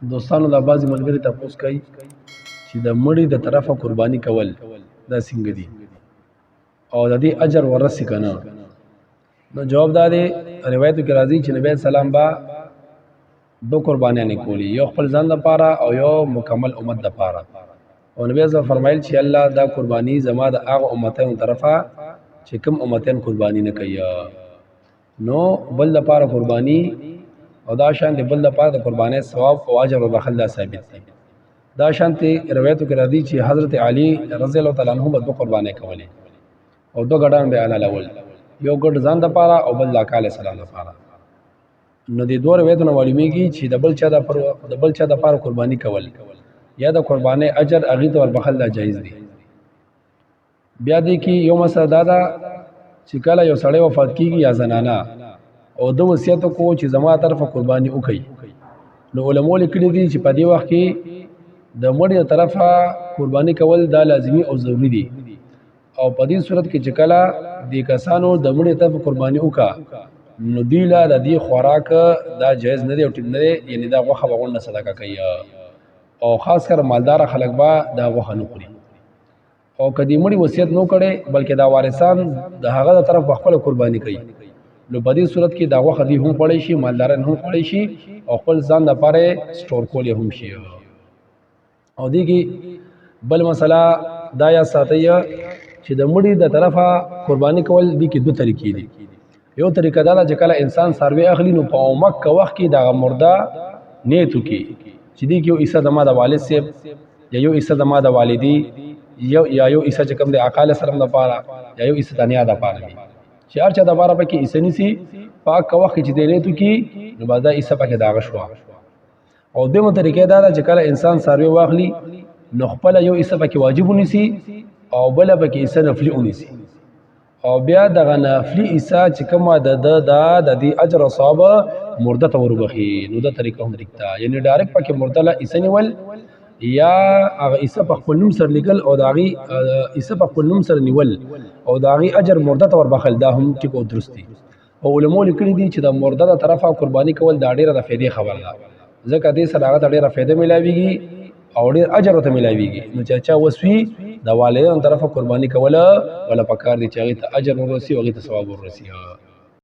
دوستانو دا بعضې ملګري تپوس کوي چې د مړي د طرفه قرباني کول دا څنګه دي او د دې اجر ورسي که نه. نو جواب دا دی روایتو کې راځي چې نبی سلام با دو قربانیانې کولي، یو خپل ځان دپاره او یو مکمل امت دپاره. او نبی صلی فرمایل چې الله دا قرباني زما د هغه امتانو طرفه چې کوم امتان قرباني نه کوي، نو بل دپاره قرباني او دا شان دی بل دپاره د قربانۍ ثواب او اجر او بخل دا ثابت دی. دا شانتې روایتو کې راځي چې حضرت علي رضی الله تعالی عنه به دو قربانۍ کولې او دو ګډان به حلالول، یو ګډ ځان دپاره او بل د اکا علیه السلام دپاره. نو دې دوه روایتونه معلومیږي چې د بل چا دپاره قرباني کول یا د قربانۍ اجر هغې ته وربخل دا جایز دی. بیا دې کې یو مسله دا ده چې کله یو سړی وفات کېږي یا زنانه او د وصیت کو چې زما طرفه قرباني وکړي، نو علماء لیکلي دي چې په دې وخت کې د مړي طرفه قرباني کول دا لازمي او ضروري دي. او په دې صورت کې چې کله دې کسانو د مړي طرفه قرباني وکړه نو دوی له د دې خوراک دا جایز نه دی او ټیک نه دی، یعنې دا غوښه به غونډه صدقه کوي او خاص کر مالداره خلک به دا غوښه نه خوري. او که دې مړي وصیت نه کړی بلکې دا وارثان د هغه د طرف خپله قرباني کوي، نو په دې صورت کې دا غوښه دوی هم خوړی شي، مالداران هم خوړی شي او خپل ځان دپاره سټور کولی هم شي. او دې کې بل مسله دا یاد ساتئ چې د مړي د طرفه قرباني کول دې کې دو طریقې دي. یو طریقه دا ده چې کله انسان څاروي اخلي نو په اومک وخت کې دغه مرده نیت وکړي چې دې کې یو حصه زما د والد صاحب یا یو حصه زما د والدي یا یو حصه چې کوم د اکا علیه السلام دپاره یا یو حصه د نیا دپاره وي، چې هر چا دپاره پکې حصه نیسي په هغه وخت کې چې دی نیت وکړي نو بس دا حصه پکې د هغه شوه. او دویمه طریقه دا ده چې کله انسان څاروي واخلي نو خپله یو حصه پکې واجب ونیسي او بله پکې حصه نفلي ونیسي او بیا دغه نفلي حصه چې کومه د دې اجر او ثواب مرده ته وربخي. نو دا طریقه هم ټیک ده، یعنې ډایرکټ پکې مرده له حصه نیول یا هغه حصه په خپل نوم سره لیکل او د هغې حصه په خپل نوم سره نیول او د هغې اجر مرده ته وربخل، دا هم ټیک او درست دي. او علماء لیکلي دي چې د مرده د طرفه قرباني کول دا ډېره د فایدې خبره ده، ځکه دې سره هغه ته ډېره فایده میلاویږي او ډېر اجر ورته میلاویږي. نو چې چا وس وي د والدینو طرفه قرباني کوله ولا پکار دي چې هغې ته اجر ورسي او هغې ته ثواب ورسي.